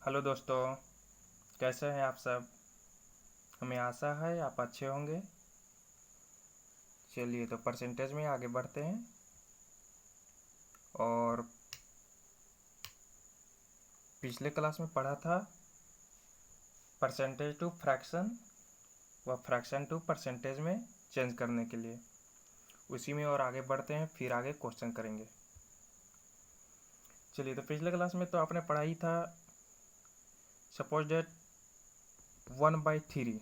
Hello दोस्तों, कैसे हैं आप सब। हमें आशा है आप अच्छे होंगे। चलिए तो परसेंटेज में आगे बढ़ते हैं और पिछले क्लास में पढ़ा था परसेंटेज टू फ्रैक्शन व फ्रैक्शन टू परसेंटेज में चेंज करने के लिए। उसी में और आगे बढ़ते हैं, फिर आगे क्वेश्चन करेंगे। चलिए तो पिछले क्लास में तो आपने पढ़ा ही था सपोज डेट 1/3,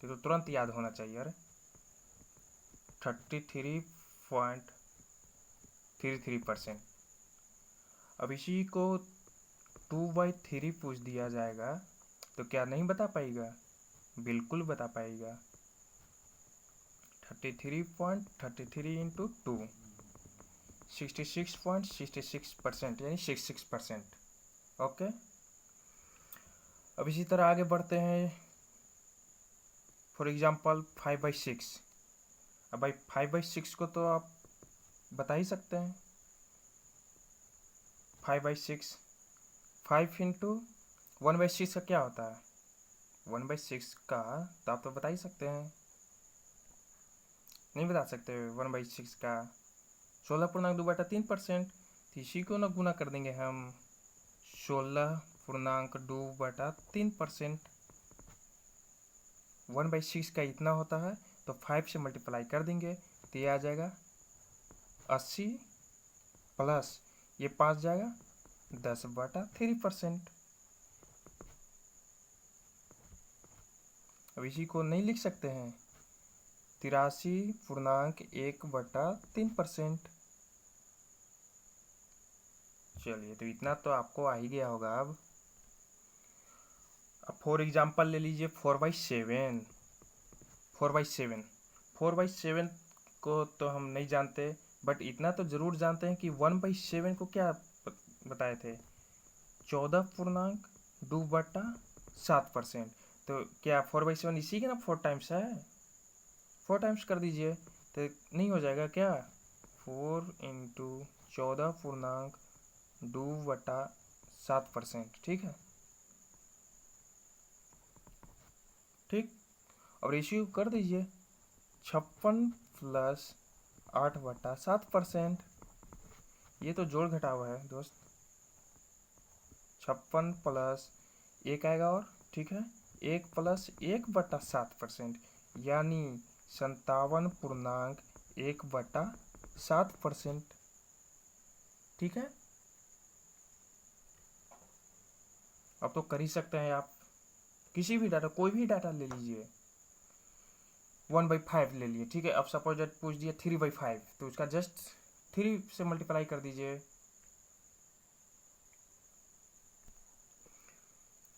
तो तुरंत याद होना चाहिए। अरे 33.33%। अब इसी को 2/3 पूछ दिया जाएगा तो क्या नहीं बता पाएगा? बिल्कुल बता पाएगा। 33.33 इंटू 2 66.66% यानी 66%। ओके, अब इसी तरह आगे बढ़ते हैं। For example 5/6। अब भाई 5/6 को तो आप बता ही सकते हैं। 5/6 5 इंटू 1/6 का क्या होता है? 1/6 का तो आप तो बता ही सकते हैं। नहीं बता सकते 1/6 का 16.2/3%। तो इसी को ना गुना कर देंगे हम 16.2/3%। 1/6 का इतना होता है तो 5 से मल्टीप्लाई कर देंगे तो ये आ जाएगा 80 प्लस ये 5 जाएगा 10/3%। अब इसी को नहीं लिख सकते हैं 83.1/3%। चलिए तो इतना तो आपको आ ही गया होगा। अब फॉर एग्जाम्पल ले लीजिए 4/7। 4/7 4/7 को तो हम नहीं जानते, बट इतना तो जरूर जानते हैं कि 1/7 को क्या बताए थे? 14.2/7%। तो क्या 4/7 इसी के ना 4 टाइम्स है? 4 टाइम्स कर दीजिए तो नहीं हो जाएगा क्या? 4 इंटू 14.2/7%। ठीक है, ठीक। और रेशियो कर दीजिए 56 प्लस 8/7%। ये तो जोड़ घटाव है दोस्त। 56 प्लस 1 आएगा और ठीक है 1 प्लस 1/7% यानी 57.1/7%। ठीक है, अब तो कर ही सकते हैं आप। किसी भी डाटा, कोई भी डाटा ले लीजिए। 1/5 ले लिए, ठीक है। अब सपोज डेट पूछ दिया 3/5 तो उसका जस्ट 3 से मल्टीप्लाई कर दीजिए।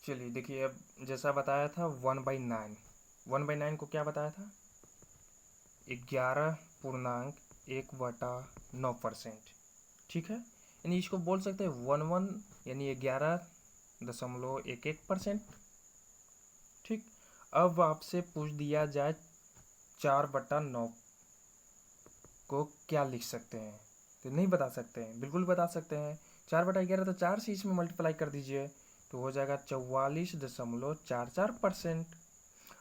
चलिए देखिए, अब जैसा बताया था 1/9। 1/9 को क्या बताया था? 11.1/9%। ठीक है, यानी इसको बोल सकते हैं 11 यानी 11.11%। ठीक, अब आपसे पूछ दिया जाए 4/9 को क्या लिख सकते हैं? तो नहीं बता सकते हैं, बिल्कुल बता सकते हैं। 4/11 तो 4 से इसमें मल्टीप्लाई कर दीजिए तो हो जाएगा 44.44%।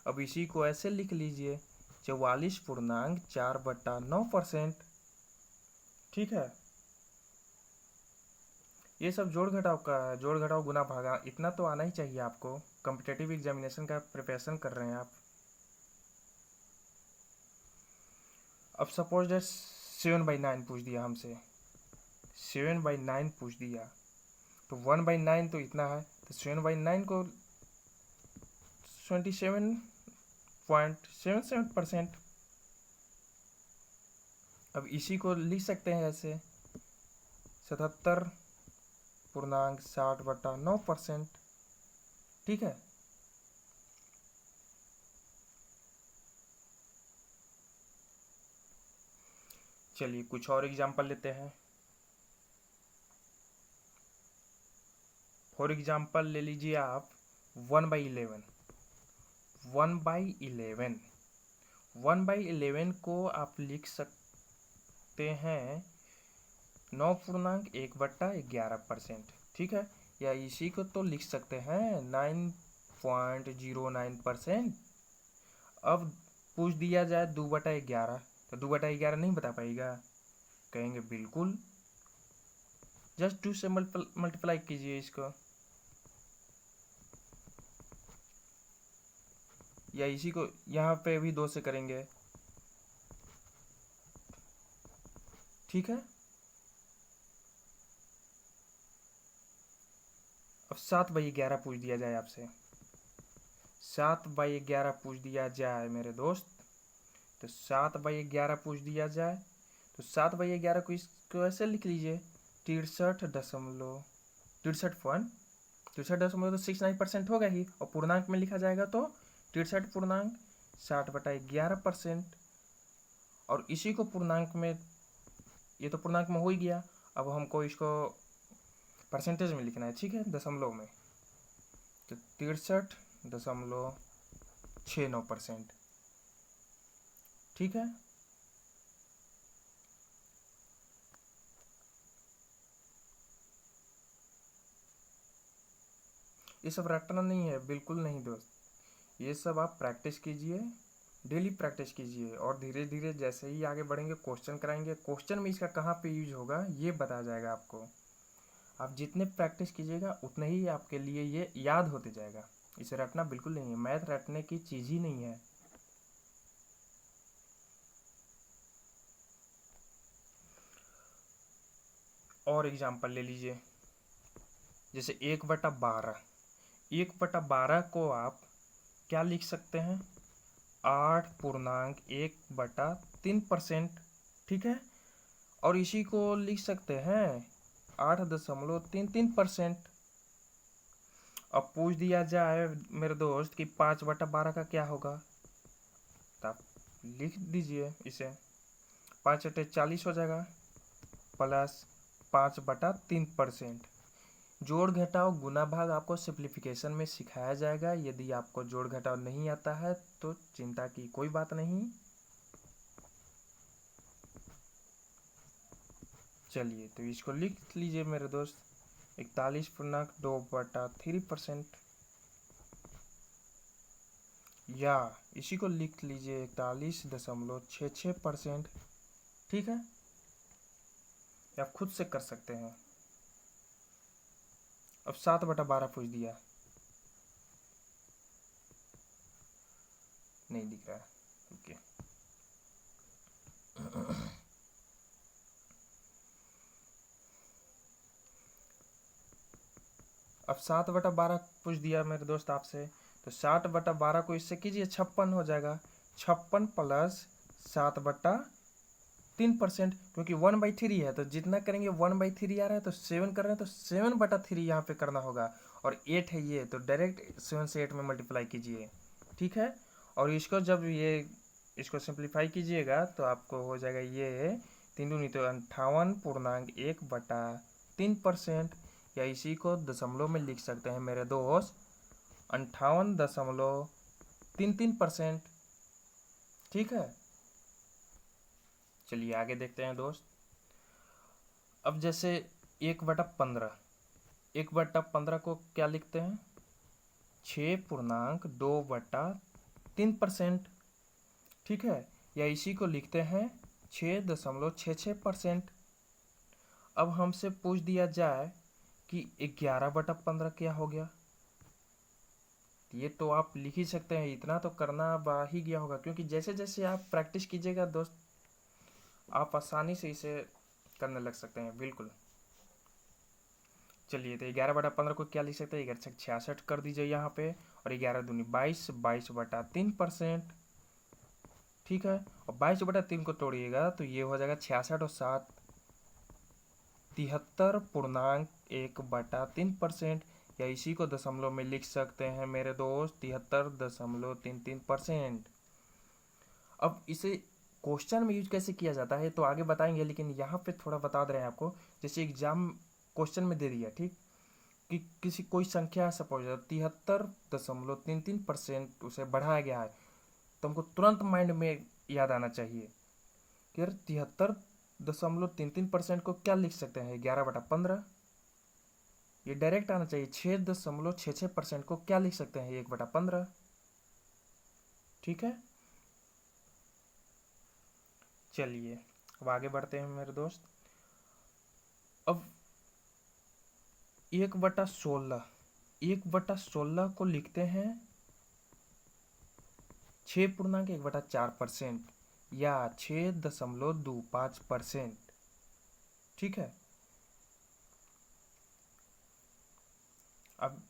अब इसी को ऐसे लिख लीजिए 44.4/9%। ठीक है, ये सब जोड़ घटाव का है। जोड़ घटाव गुना भागा इतना तो आना ही चाहिए आपको। कॉम्पिटिटिव एग्जामिनेशन का प्रिपरेशन कर रहे हैं आप। अब सपोज डेट 7/9 पूछ दिया हमसे। 7/9 पूछ दिया तो 1/9 तो इतना है तो 7/9 को 27.77%। अब इसी को लिख सकते हैं ऐसे 77.60/9%। ठीक है, चलिए कुछ और एग्जांपल लेते हैं। फॉर एग्जांपल ले लीजिए आप 1/11। 1/11 1/11 को आप लिख सकते हैं 9.1/11%। ठीक है, या इसी को तो लिख सकते हैं 9.09%। अब पूछ दिया जाए 2/11, तो 2/11 नहीं बता पाएगा? कहेंगे बिल्कुल, जस्ट 2 से मल्टीप्लाई कीजिए इसको, या इसी को यहाँ पे भी 2 से करेंगे, ठीक है। अब 7/11 पूछ दिया जाए आपसे, 7/11 पूछ दिया जाए मेरे दोस्त, तो 7/11 पूछ दिया जाए तो 7/11 को इसको ऐसे लिख लीजिए 63.69% होगा ही, और पूर्णांक में लिखा जाएगा तो 63.60/11%। और इसी को पूर्णांक में, ये तो पूर्णांक में हो ही गया, अब हमको इसको परसेंटेज में लिखना है, ठीक है, दशमलव में, तो 63.69%, ठीक है। ये सब रटना नहीं है, बिल्कुल नहीं दोस्त, ये सब आप प्रैक्टिस कीजिए, डेली प्रैक्टिस कीजिए, और धीरे धीरे जैसे ही आगे बढ़ेंगे क्वेश्चन कराएंगे, क्वेश्चन में इसका कहाँ पे यूज होगा ये बताया जाएगा आपको। आप जितने प्रैक्टिस कीजिएगा उतने ही आपके लिए ये याद होते जाएगा। इसे रटना बिल्कुल नहीं है, मैथ रटने की चीज़ ही नहीं है। और एग्जाम्पल ले लीजिए, जैसे 1/12, 1/12 को आप क्या लिख सकते हैं, 8.1/3%, ठीक है। और इसी को लिख सकते हैं 8.33%। अब पूछ दिया जाए मेरे दोस्त कि 5/12 का क्या होगा, तो आप लिख दीजिए इसे, 5×8 = 40 हो जाएगा, प्लस 5/3%। जोड़ घटाव गुना भाग आपको सिंप्लीफिकेशन में सिखाया जाएगा। यदि आपको जोड़ घटाव नहीं आता है तो चिंता की कोई बात नहीं। चलिए तो इसको लिख लीजिए मेरे दोस्त, 41.2/3%, या इसी को लिख लीजिए 41.66%, ठीक है। आप खुद से कर सकते हैं। अब 7/12 पूछ दिया, नहीं दिख रहा है, ओके। अब 7/12 पूछ दिया मेरे दोस्त आपसे, तो 60/12 को इससे कीजिए 56 हो जाएगा, 56 प्लस 7/3%, क्योंकि 1/3 है तो जितना करेंगे 1/3 आ रहा है तो 7 कर रहे हैं तो 7/3 यहाँ पे करना होगा, और 8 है ये तो डायरेक्ट 7 से 8 में मल्टीप्लाई कीजिए, ठीक है। और इसको जब ये इसको सिंप्लीफाई कीजिएगा तो आपको हो जाएगा ये 3 दूनी तो 58.1/3%, या इसी को दशमलव में लिख सकते हैं मेरे दोस्त 58.33%, ठीक है। चलिए आगे देखते हैं दोस्त। अब जैसे 1/15, 1/15 को क्या लिखते हैं, 6.2/3%, ठीक है, या इसी को लिखते हैं 6.66%। अब हमसे पूछ दिया जाए कि 11/15 क्या हो गया, ये तो आप लिख ही सकते हैं, इतना तो करना अब आ ही गया होगा, क्योंकि जैसे जैसे आप प्रैक्टिस कीजिएगा दोस्त आप आसानी से इसे करने लग सकते हैं, बिल्कुल। चलिए तो 11/15 को क्या लिख सकते हैं, 11×66 कर दीजिए यहाँ पे, और 11 दूनी 22, 22/3%, ठीक है। और 22/3 को तोड़िएगा तो ये हो जाएगा 66 और 7 73.1/3%, या इसी को दशमलव में लिख सकते हैं मेरे दोस्त 73.33%। अब इसे क्वेश्चन में यूज कैसे किया जाता है तो आगे बताएंगे, लेकिन यहाँ पे थोड़ा बता दे रहे हैं आपको। जैसे एग्जाम क्वेश्चन में दे दिया, ठीक, कि किसी कोई संख्या सपोज 73.33% उसे बढ़ाया गया है, तो हमको तुरंत माइंड में याद आना चाहिए कि 73.33% को क्या लिख सकते हैं, 11/15, ये डायरेक्ट आना चाहिए। 6.66% को क्या लिख सकते हैं, 1/15। ठीक है, चलिए अब आगे बढ़ते हैं मेरे दोस्त। अब 1/16 को लिखते हैं 6.1/4% या 6.25%। ठीक है, अब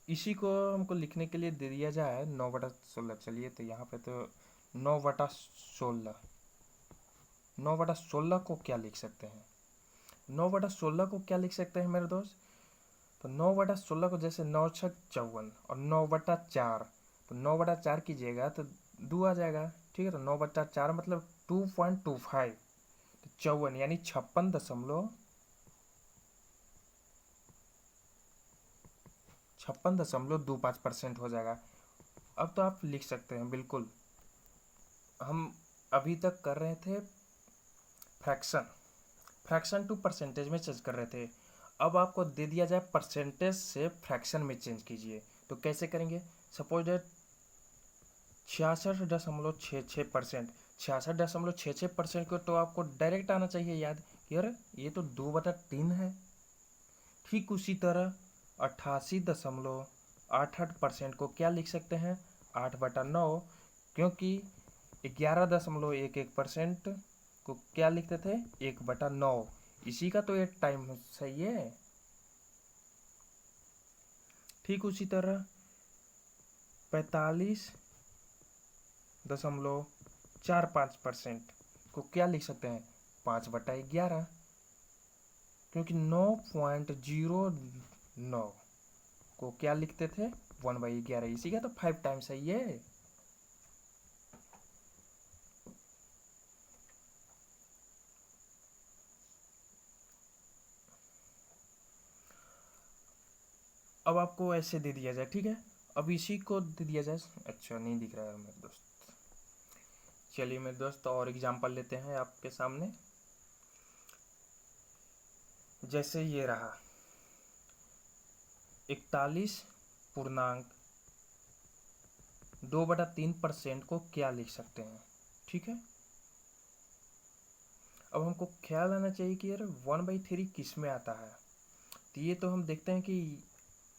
इसी को हमको लिखने के लिए दे दिया जाए 9/16। चलिए तो यहाँ पे तो 9/16, 9/16 को क्या लिख सकते हैं, 9/16 को क्या लिख सकते हैं मेरे दोस्त। तो 9/16 को जैसे 9×6 = 54 और 9/4, तो 9/4 कीजिएगा तो 2 आ जाएगा। ठीक है, तो 9/4 मतलब 2.25, तो 54 यानी 56.25% हो जाएगा। अब तो आप लिख सकते हैं बिल्कुल। हम अभी तक कर रहे थे फ्रैक्शन टू परसेंटेज में चेंज कर रहे थे। अब आपको दे दिया जाए परसेंटेज से फ्रैक्शन में चेंज कीजिए, तो कैसे करेंगे। सपोज दैट 66.66%, 66.66% को तो आपको डायरेक्ट आना चाहिए याद कि अरे ये तो 2/3 है। ठीक उसी तरह 88.88% को क्या लिख सकते हैं, 8/9, क्योंकि 11.11% को क्या लिखते थे, 1/9। इसी का तो एक टाइम सही है। ठीक उसी तरह 45.45% को क्या लिख सकते हैं, 5/11, क्योंकि 9.09 को क्या लिखते थे, 1/11। इसी का तो 5 टाइम्स है ये। अब आपको ऐसे दे दिया जाए, ठीक है। अब इसी को दे दिया जाए, अच्छा नहीं दिख रहा है मेरे दोस्त। चलिए मेरे दोस्त और एग्जांपल लेते हैं आपके सामने। जैसे ये रहा 41.2/3% को क्या लिख सकते हैं। ठीक है, अब हमको ख्याल आना चाहिए कि यार 1/3 किस में आता है। तो ये तो हम देखते हैं कि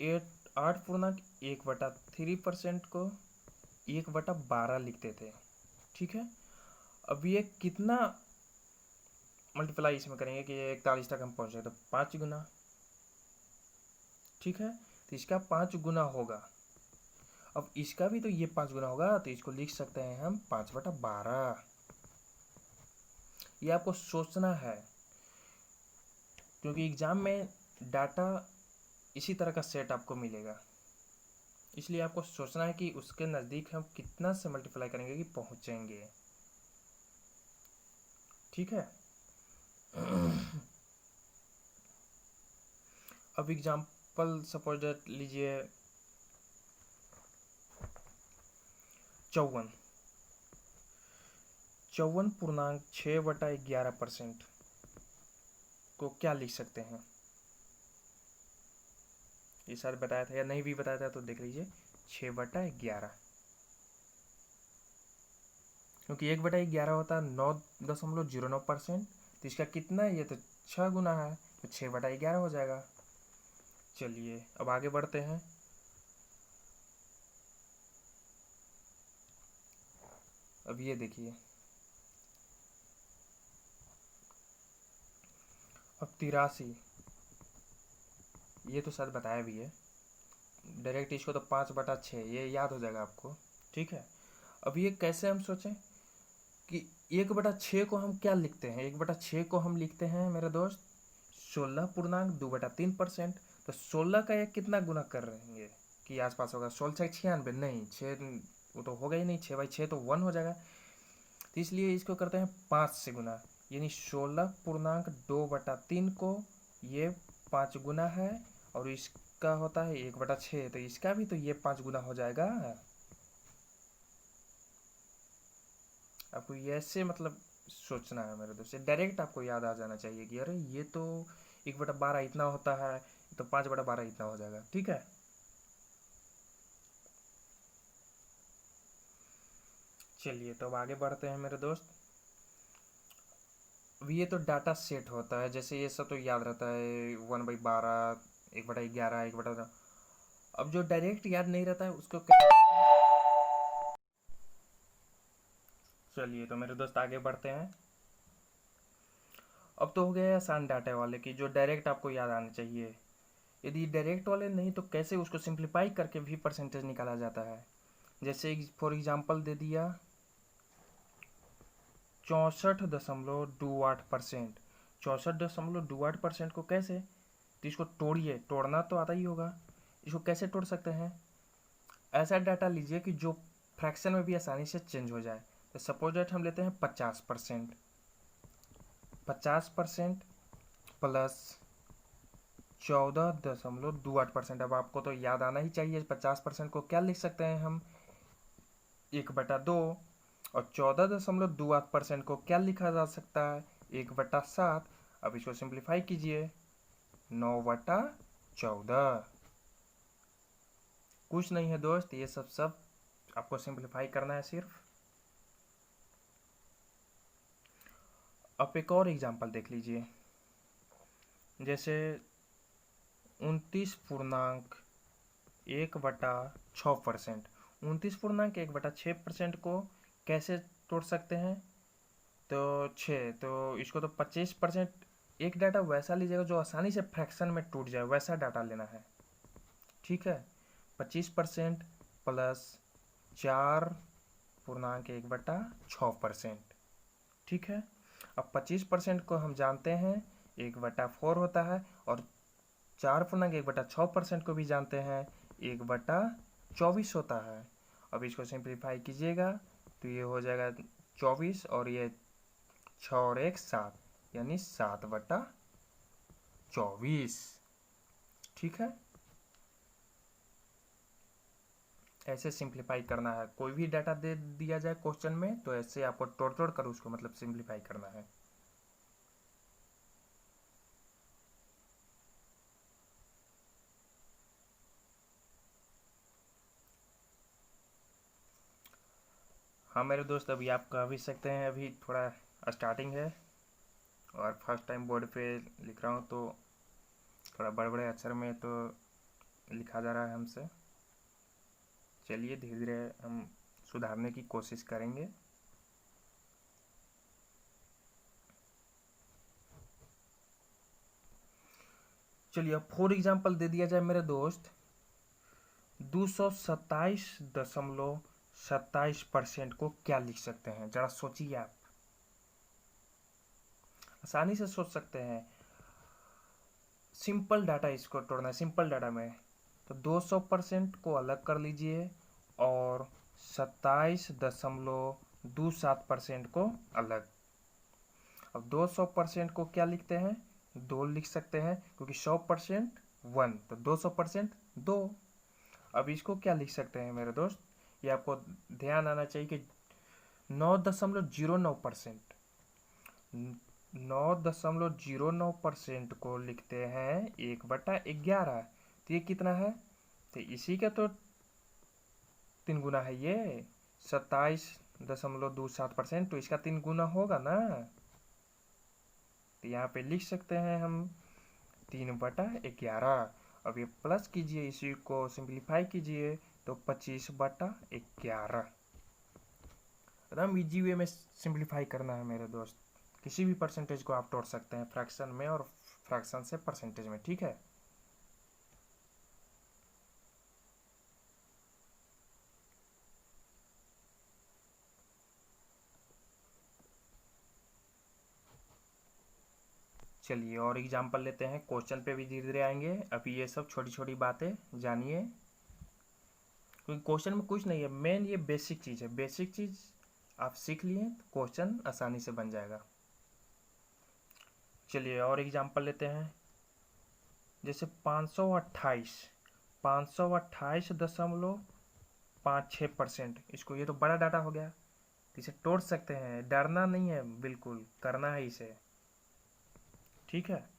8.1/3% को 1/12 लिखते थे। ठीक है, अब ये कितना मल्टीप्लाई इसमें करेंगे कि 41 तक हम पहुंचे, तो 5 गुना। ठीक है, तो इसका 5 गुना होगा। अब इसका भी तो ये 5 गुना होगा, तो इसको लिख सकते हैं हम 5/12। ये आपको सोचना है, क्योंकि एग्जाम में डाटा इसी तरह का सेट आपको मिलेगा। इसलिए आपको सोचना है कि उसके नज़दीक हम कितना से मल्टीप्लाई करेंगे कि पहुंचेंगे। ठीक है, अब एग्जाम्पल सपोज दैट लीजिए 54.6/11% को क्या लिख सकते हैं। ये शायद बताया था या नहीं भी बताया था, तो देख लीजिए 6/11, क्योंकि 1/11 होता है 9.09%। तो इसका कितना है, ये तो 6 गुना है, तो 6/11 हो जाएगा। चलिए अब आगे बढ़ते हैं। अब ये देखिए, अब 83, ये तो शायद बताया भी है डायरेक्ट। इसको तो 5/6 ये याद हो जाएगा आपको। ठीक है, अब ये कैसे हम सोचें कि 1/6 को हम क्या लिखते हैं। 1/6 को हम लिखते हैं मेरे दोस्त 16.2/3%। तो 16 का एक कितना गुना कर रहेंगे कि आसपास होगा, 16×96 नहीं, 6 वो तो होगा ही नहीं, 6/6 तो 1 हो जाएगा। तो इसलिए इसको करते हैं 5 से गुना, यानी 16.2/3 को ये 5 गुना है, और इसका होता है 1/6, तो इसका भी तो ये 5 गुना हो जाएगा। आपको ये ऐसे मतलब सोचना है मेरे दोस्त, डायरेक्ट आपको याद आ जाना चाहिए कि अरे ये तो 1/12 इतना होता है, तो 5/12 इतना हो जाएगा। ठीक है, चलिए तो अब आगे बढ़ते हैं मेरे दोस्त। अब ये तो डाटा सेट होता है, जैसे ये सब तो याद रहता है 1/12, 1/11, 1/, अब जो डायरेक्ट याद नहीं रहता है उसको क्या। चलिए तो मेरे दोस्त आगे बढ़ते हैं। अब तो हो गया आसान डाटा वाले की जो डायरेक्ट आपको याद आना चाहिए। यदि डायरेक्ट वाले नहीं तो कैसे उसको सिंप्लीफाई करके भी परसेंटेज निकाला जाता है। जैसे फॉर एग्जांपल दे दिया 64.28%। 64.28% को कैसे, तो इसको तोड़िए, तोड़ना तो आता ही होगा। इसको कैसे तोड़ सकते हैं, ऐसा डाटा लीजिए कि जो फ्रैक्शन में भी आसानी से चेंज हो जाए। तो सपोज डेट हम लेते हैं 50%। 50% प्लस 14.28%। अब आपको तो याद आना ही चाहिए 50% को क्या लिख सकते हैं हम, 1/2। और 14.28% को क्या लिखा जा सकता है, 1/7। अब इसको सिंप्लीफाई कीजिए, 9/14। कुछ नहीं है दोस्त, ये सब आपको सिंप्लीफाई करना है सिर्फ। अब एक और एग्जांपल देख लीजिए, जैसे 29.1/6%। 29.1/6% को कैसे तोड़ सकते हैं, तो 6, तो इसको तो 25%। एक डाटा वैसा लीजिएगा जो आसानी से फ्रैक्शन में टूट जाए, वैसा डाटा लेना है। ठीक है, 25% प्लस 4.1/6%। ठीक है, अब 25% को हम जानते हैं 1/4 होता है, और 4.1/6% को भी जानते हैं 1/24 होता है। अब इसको सिंप्लीफाई कीजिएगा तो ये हो जाएगा 24, और ये 6 और 1 7, यानी 7/24। ठीक है, ऐसे सिंप्लीफाई करना है। कोई भी डाटा दे दिया जाए क्वेश्चन में तो ऐसे आपको तोड़ तोड़ कर उसको मतलब सिंप्लीफाई करना है। हाँ मेरे दोस्त, अभी आप कह भी सकते हैं अभी थोड़ा स्टार्टिंग है और फर्स्ट टाइम बोर्ड पे लिख रहा हूँ, तो थोड़ा बड़े बड़े अक्षर में तो लिखा जा रहा है हमसे। चलिए धीरे धीरे हम सुधारने की कोशिश करेंगे। चलिए अब फॉर एग्जाम्पल दे दिया जाए मेरे दोस्त 227.27% को क्या लिख सकते हैं, जरा सोचिए आप। आसानी से सोच सकते हैं, सिंपल डाटा इसको तोड़ना है। सिंपल डाटा में तो 200% को अलग कर लीजिए और 27.27% को अलग। अब 200% को क्या लिखते हैं, 2 लिख सकते हैं, क्योंकि 100% 1, तो 200% 2। अब इसको क्या लिख सकते हैं मेरे दोस्त, ये आपको ध्यान आना चाहिए कि 9.09%, 9.09% को लिखते हैं 1/11। तो ये कितना है, तो इसी का तो 3 गुना है ये, 27.27%, तो इसका 3 गुना होगा ना। तो यहाँ पे लिख सकते हैं हम 3/11। अब ये प्लस कीजिए, इसी को सिंप्लीफाई कीजिए तो 25/11। एकदम इजी वे में सिंप्लीफाई करना है मेरे दोस्त। किसी भी परसेंटेज को आप तोड़ सकते हैं फ्रैक्शन में और फ्रैक्शन से परसेंटेज में। ठीक है, चलिए और एग्जांपल लेते हैं। क्वेश्चन पे भी धीरे धीरे आएंगे। अभी ये सब छोटी छोटी बातें जानिए, क्योंकि क्वेश्चन में कुछ नहीं है, मेन ये बेसिक चीज़ है। बेसिक चीज़ आप सीख लिए तो क्वेश्चन आसानी से बन जाएगा। चलिए और एग्जांपल लेते हैं, जैसे 528.56%। इसको, ये तो बड़ा डाटा हो गया, इसे तोड़ सकते हैं, डरना नहीं है, बिल्कुल करना है इसे। ठीक है,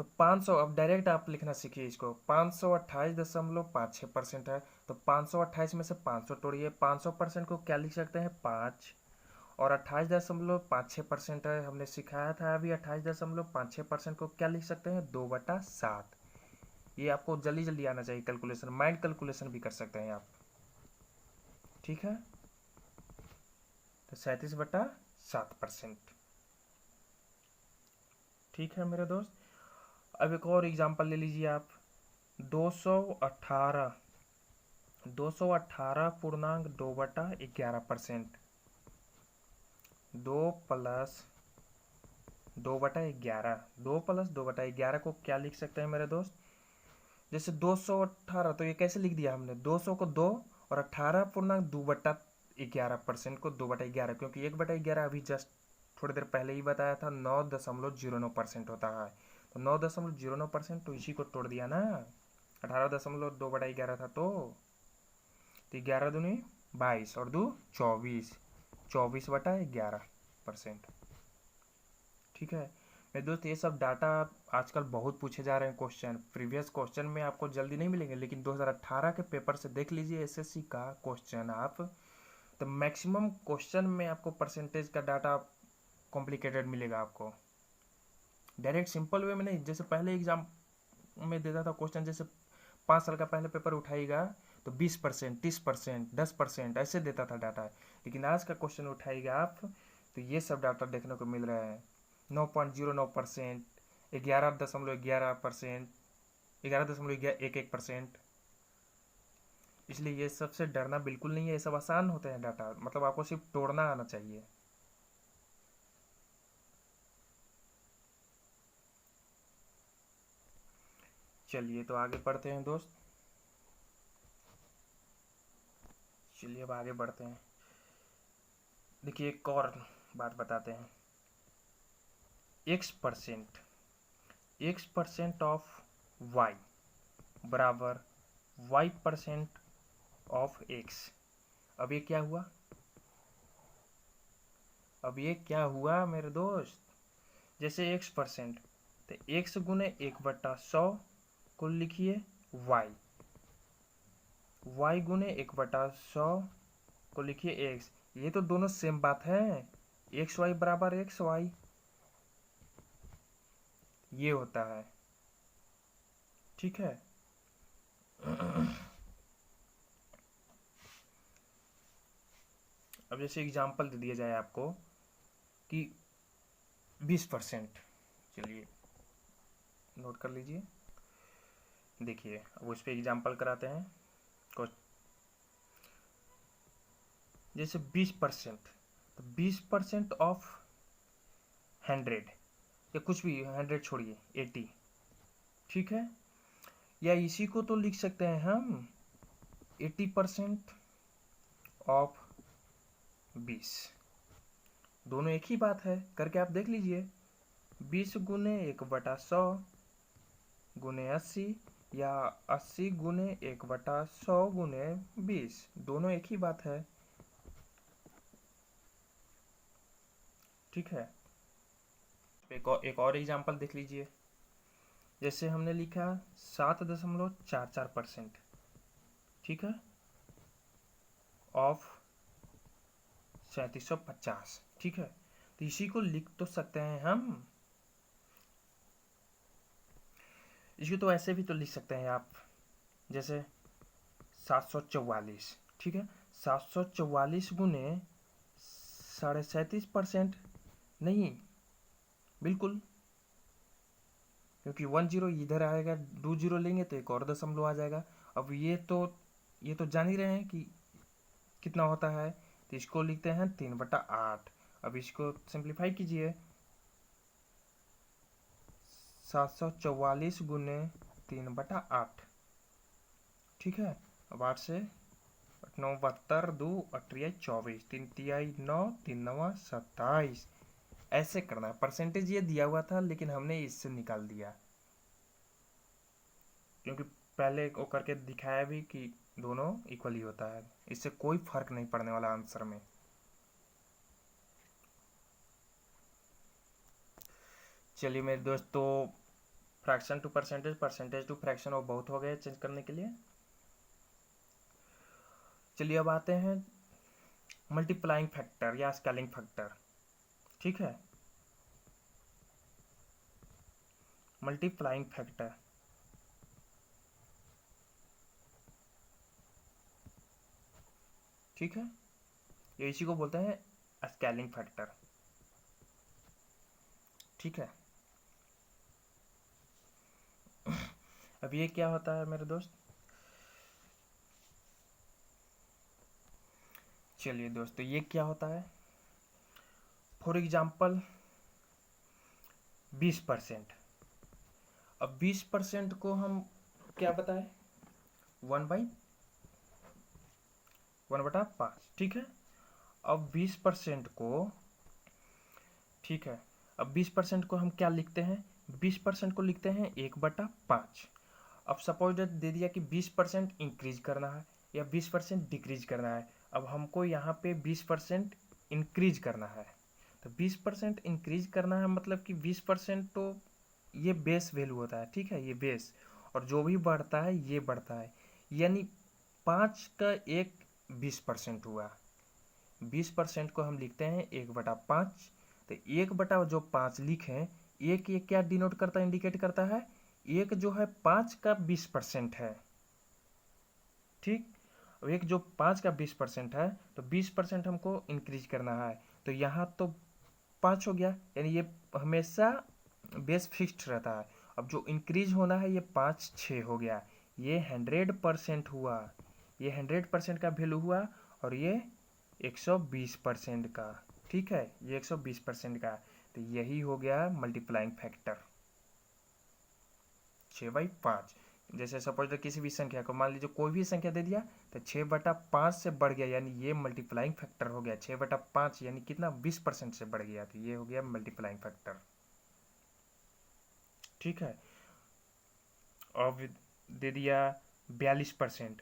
तो 500, अब डायरेक्ट आप लिखना सीखिए इसको। 528.56% है, तो 528 में से 500 तोड़िए। 500% को क्या लिख सकते हैं, 5। और 28.56% है, हमने सिखाया था अभी। 28.56% को क्या लिख सकते हैं, 2/7। ये आपको जल्दी जल्दी आना चाहिए कैलकुलेशन, माइंड कैलकुलेशन भी कर सकते हैं आप, ठीक है। तो 37/7%, ठीक है मेरे दोस्त। अब एक और एग्जांपल ले लीजिए आप। 218.2/11%। 2+2/11, 2+2/11 को क्या लिख सकते हैं मेरे दोस्त। जैसे 218, तो ये कैसे लिख दिया हमने, 200 को 2 और 18.2/11% को 2/11, क्योंकि 1/11 अभी जस्ट थोड़ी देर पहले ही बताया था 9.09% होता है। तो 9.09%, तो इसी को तोड़ दिया ना। 18.2/11 था, तो 11 दूनी 22 और 2 24, 24/11%, ठीक है मेरे दोस्त। ये सब डाटा आजकल बहुत पूछे जा रहे हैं क्वेश्चन। प्रीवियस क्वेश्चन में आपको जल्दी नहीं मिलेंगे, लेकिन 2018 के पेपर से देख लीजिए एसएससी का क्वेश्चन आप, तो मैक्सिमम क्वेश्चन में आपको परसेंटेज का डाटा कॉम्प्लिकेटेड मिलेगा आपको। डायरेक्ट सिंपल वे में नहीं, जैसे पहले एग्जाम में देता था क्वेश्चन, जैसे 5 साल का पहले पेपर उठाएगा तो 20%, 30%, 10% ऐसे देता था डाटा। लेकिन आज का क्वेश्चन उठाएगा आप तो ये सब डाटा देखने को मिल रहा है। 9.09%, 11.11%, 11.11%। इसलिए ये सबसे डरना बिल्कुल नहीं है, ये सब आसान होते हैं डाटा, मतलब आपको सिर्फ तोड़ना आना चाहिए। चलिए तो आगे बढ़ते हैं दोस्त। चलिए अब आगे बढ़ते हैं। देखिए एक और बात बताते हैं। x% ऑफ y बराबर y% ऑफ x। अब ये क्या हुआ, अब ये क्या हुआ मेरे दोस्त। जैसे x%, तो x गुने 1/100 को लिखिए y, y गुने 1/100 को लिखिए x। ये तो दोनों सेम बात है, xy बराबर xy, ये होता है, ठीक है। अब जैसे एग्जांपल दे दिया जाए आपको कि 20%, चलिए नोट कर लीजिए। देखिए अब उस पर एग्जांपल कराते हैं कुछ। जैसे 20%, तो 20% ऑफ 100, या कुछ भी 100 छोड़िए 80, ठीक है। या इसी को तो लिख सकते हैं हम 80% ऑफ 20। दोनों एक ही बात है, करके आप देख लीजिए। 20 गुने 1/100 गुने 80, या 80 गुने 1/100 गुने 20, दोनों एक ही बात है, ठीक है। एक और एग्जांपल देख लीजिए। जैसे हमने लिखा 7.44%, ठीक है, ऑफ 3750, ठीक है। तो इसी को लिख तो सकते हैं हम, इसको तो ऐसे भी तो लिख सकते हैं आप, जैसे 744, ठीक है। 744 गुने 37.5%, नहीं बिल्कुल, क्योंकि 10 इधर आएगा, 20 लेंगे तो एक और दशमलव आ जाएगा। अब ये तो जान ही रहे हैं कि कितना होता है, तो इसको लिखते हैं 3/8। अब इसको सिंप्लीफाई कीजिए, 744 गुने 3/8, ठीक है। अब 8 से 9 72, 2 8 24, 3 तिहाई 9, 3 9 27, ऐसे करना है। परसेंटेज ये दिया हुआ था, लेकिन हमने इससे निकाल दिया, क्योंकि पहले वो करके दिखाया भी कि दोनों इक्वल ही होता है, इससे कोई फर्क नहीं पड़ने वाला आंसर में। चलिए मेरे दोस्तों, fraction to percentage, percentage to fraction, वो बहुत हो गए चेंज करने के लिए। चलिए अब आते हैं मल्टीप्लाइंग फैक्टर या स्केलिंग फैक्टर। ठीक है, मल्टीप्लाइंग फैक्टर, ठीक है, ये इसी को बोलते हैं स्केलिंग फैक्टर। ठीक है, अब ये क्या होता है मेरे दोस्त? चलिए दोस्तों, ये क्या होता है? For example 20%। अब 20% को हम क्या बताएं? 1/5, ठीक है। अब 20% को, ठीक है, अब 20% को हम क्या लिखते हैं? 20% को लिखते हैं 1/5। अब सपोज दे दिया कि 20% इंक्रीज करना है या 20% डिक्रीज करना है। अब हमको यहाँ पे 20% इंक्रीज करना है, तो 20% इंक्रीज करना है मतलब कि 20% तो ये बेस वैल्यू होता है, ठीक है, ये बेस, और जो भी बढ़ता है ये बढ़ता है, यानी 5 का एक 20% हुआ। 20% को हम लिखते हैं 1/5। तो 1/5 लिखें, एक ये क्या डिनोट करता है, इंडिकेट करता है? एक जो है 5 का 20% है, ठीक। अब एक जो 5 का 20% है, तो 20% हमको इंक्रीज करना है, तो यहाँ तो 5 हो गया, यानी ये हमेशा बेस फिक्स्ड रहता है। अब जो इंक्रीज होना है ये 5 6 हो गया, ये 100% हुआ, ये 100% का वैल्यू हुआ, और ये 120% का, ठीक है, ये 120% का। तो यही हो गया मल्टीप्लाइंग फैक्टर 6/5। जैसे सपोज किसी भी संख्या को, मान लीजिए कोई भी संख्या दे दिया, तो 6/5 से बढ़ गया, यानी ये मल्टीप्लाइंग फैक्टर हो गया। 6/5 यानी कितना? 20% से बढ़ गया, तो ये हो गया मल्टीप्लाइंग फैक्टर। ठीक है, अब दे दिया 42%।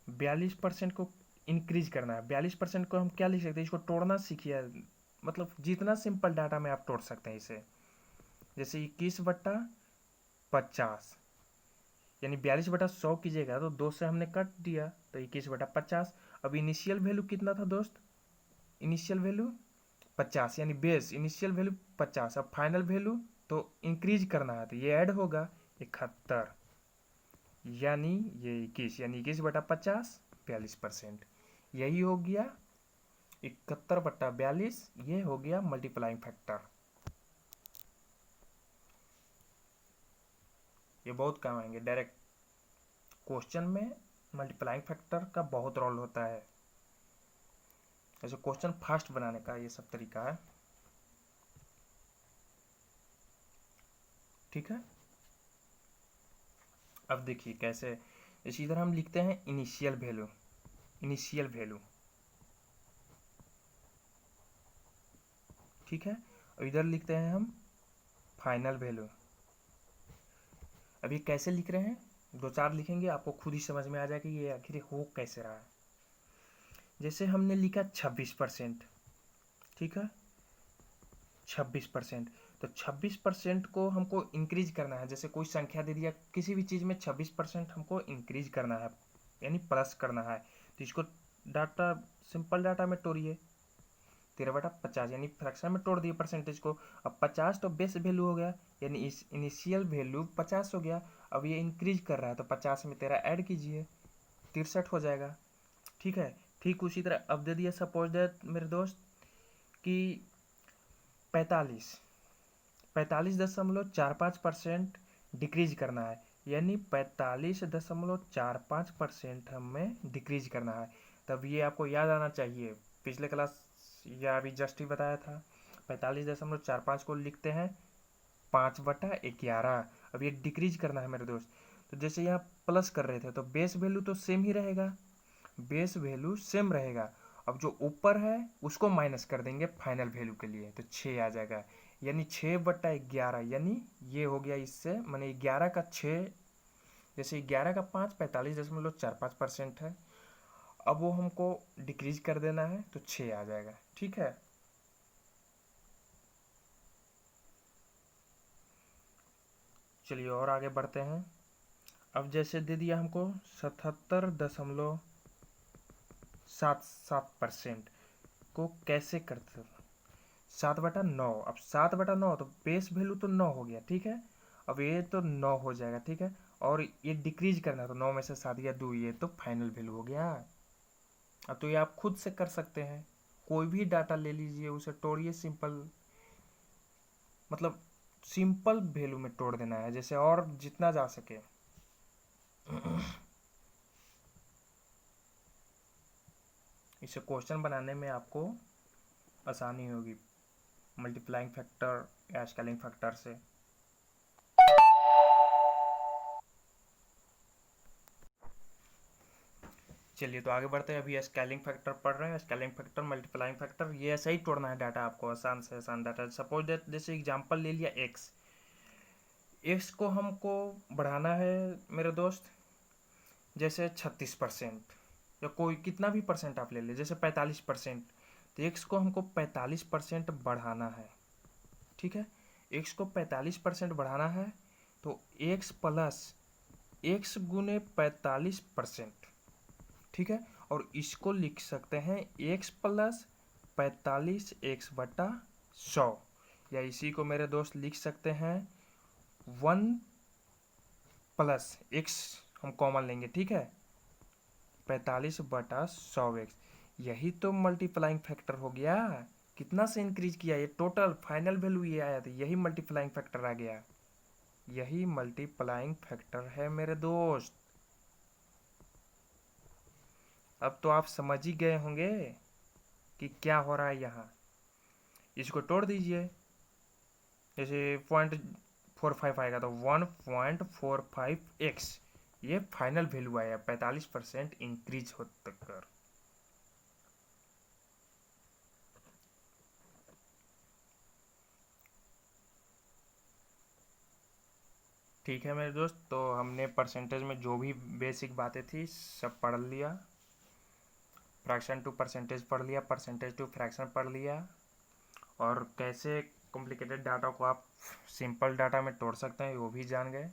42% को इंक्रीज करना है। 42% को हम क्या लिख सकते हैं? इसको तोड़ना सीखिए, मतलब जितना सिंपल डाटा में आप तोड़ सकते हैं इसे। जैसे 21/50, यानी 42/100 कीजिएगा तो 2 से हमने कट दिया, तो 21/50। अब इनिशियल वैल्यू कितना था दोस्त? इनिशियल वैल्यू 50, यानी बेस इनिशियल वैल्यू 50। अब फाइनल वैल्यू तो इंक्रीज करना है, तो ये ऐड होगा 71, यानी ये 21, यानी 21/50 42%। यही हो गया 71/42, ये हो गया मल्टीप्लाइंग फैक्टर। ये बहुत काम आएंगे डायरेक्ट क्वेश्चन में। मल्टीप्लाइंग फैक्टर का बहुत रोल होता है, ऐसे क्वेश्चन फास्ट बनाने का ये सब तरीका है, ठीक है। अब देखिए कैसे, इसी तरह हम लिखते हैं इनिशियल वैल्यू, इनिशियल वैल्यू, ठीक है। और इधर लिखते हैं हम फाइनल वैल्यू। अब ये कैसे लिख रहे हैं? 2 4 लिखेंगे, आपको खुद ही समझ में आ जाएगा कि ये आखिर हो कैसे रहा है। जैसे हमने लिखा 26%, ठीक है, 26%। तो 26% को हमको इंक्रीज करना है। जैसे कोई संख्या दे दिया, किसी भी चीज़ में 26% हमको इंक्रीज करना है, यानी प्लस करना है। तो इसको डाटा, सिंपल डाटा में तोड़िए, 13/50, यानी फ्रैक्शन में तोड़ दिए परसेंटेज को। अब 50 तो बेस वैल्यू हो गया, यानी इस इनिशियल वैल्यू 50 हो गया। अब ये इंक्रीज कर रहा है, तो 50 में 13 ऐड कीजिए, 63 हो जाएगा, ठीक है। ठीक उसी तरह अब दे दिया सपोज दैट मेरे दोस्त कि 45.45% डिक्रीज करना है, यानी 45.45% हमें डिक्रीज करना है। तब ये आपको याद आना चाहिए, पिछले क्लास या अभी जस्ट ही बताया था। 45.45 को लिखते हैं 5/11। अब ये डिक्रीज करना है मेरे दोस्त, तो जैसे यहाँ प्लस कर रहे थे तो बेस वैल्यू तो सेम ही रहेगा, बेस वैल्यू सेम रहेगा। अब जो ऊपर है उसको माइनस कर देंगे फाइनल वैल्यू के लिए, तो 6 आ जाएगा, यानी 6/11, यानी ये हो गया इससे, मैंने 11 का 6, जैसे 11 का 5 45.45% है। अब वो हमको डिक्रीज कर देना है, तो 6 आ जाएगा, ठीक है। चलिए और आगे बढ़ते हैं। अब जैसे दे दिया हमको 77.77% को कैसे करते हैं। 7/9, अब 7/9 तो बेस वैल्यू तो 9 हो गया, ठीक है। अब ये तो 9 हो जाएगा, ठीक है। और ये डिक्रीज करना है तो 9 में से 7 या 2, ये तो फाइनल वैल्यू हो गया। अब तो ये आप खुद से कर सकते हैं, कोई भी डाटा ले लीजिए, उसे तोड़िए, सिंपल मतलब सिंपल वैल्यू में तोड़ देना है, जैसे और जितना जा सके। इसे क्वेश्चन बनाने में आपको आसानी होगी मल्टीप्लाइंग फैक्टर या स्केलिंग फैक्टर से। चलिए तो आगे बढ़ते हैं। अभी स्केलिंग फैक्टर पढ़ रहे हैं, स्केलिंग फैक्टर, मल्टीप्लाइंग फैक्टर, ये ऐसा ही तोड़ना है डाटा आपको, आसान से आसान डाटा। सपोज दैट जैसे एग्जांपल ले लिया एक्स, एक्स को हमको बढ़ाना है मेरे दोस्त, जैसे 36%, या कोई कितना भी परसेंट आप ले ले, जैसे 45%, तो एक्स को हमको 45% बढ़ाना है, ठीक है। एक्स को 45% बढ़ाना है तो एक्स प्लस एक्स गुने 45%, ठीक है। और इसको लिख सकते हैं एक्स प्लस 45x/100, या इसी को मेरे दोस्त लिख सकते हैं 1 प्लस एक्स, हम कॉमन लेंगे, ठीक है, 45/100x। यही तो मल्टीप्लाइंग फैक्टर हो गया। कितना से इंक्रीज किया, ये टोटल फाइनल वैल्यू ये आया था, यही मल्टीप्लाइंग फैक्टर आ गया। यही मल्टीप्लाइंग फैक्टर है मेरे दोस्त। अब तो आप समझ ही गए होंगे कि क्या हो रहा है यहाँ। इसको तोड़ दीजिए, जैसे 0.45 आएगा तो 1.45x, ये फाइनल वैल्यू आया, 45% इंक्रीज हो कर। ठीक है मेरे दोस्त, तो हमने परसेंटेज में जो भी बेसिक बातें थी सब पढ़ लिया। फ्रैक्शन टू परसेंटेज पढ़ लिया, परसेंटेज टू फ्रैक्शन पढ़ लिया, और कैसे कॉम्प्लिकेटेड डाटा को आप सिंपल डाटा में तोड़ सकते हैं वो भी जान गए।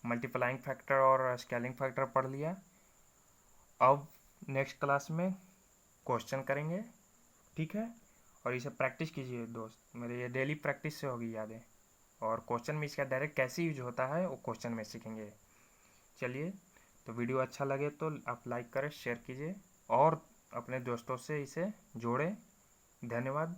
मल्टीप्लाइंग फैक्टर और स्केलिंग फैक्टर पढ़ लिया। अब नेक्स्ट क्लास में क्वेश्चन करेंगे, ठीक है। और इसे प्रैक्टिस कीजिए दोस्त, मेरे ये डेली प्रैक्टिस से होगी यादें। और क्वेश्चन में इसका डायरेक्ट कैसे यूज होता है वो क्वेश्चन में सीखेंगे। चलिए, तो वीडियो अच्छा लगे तो आप लाइक करें, शेयर कीजिए और अपने दोस्तों से इसे जोड़ें। धन्यवाद।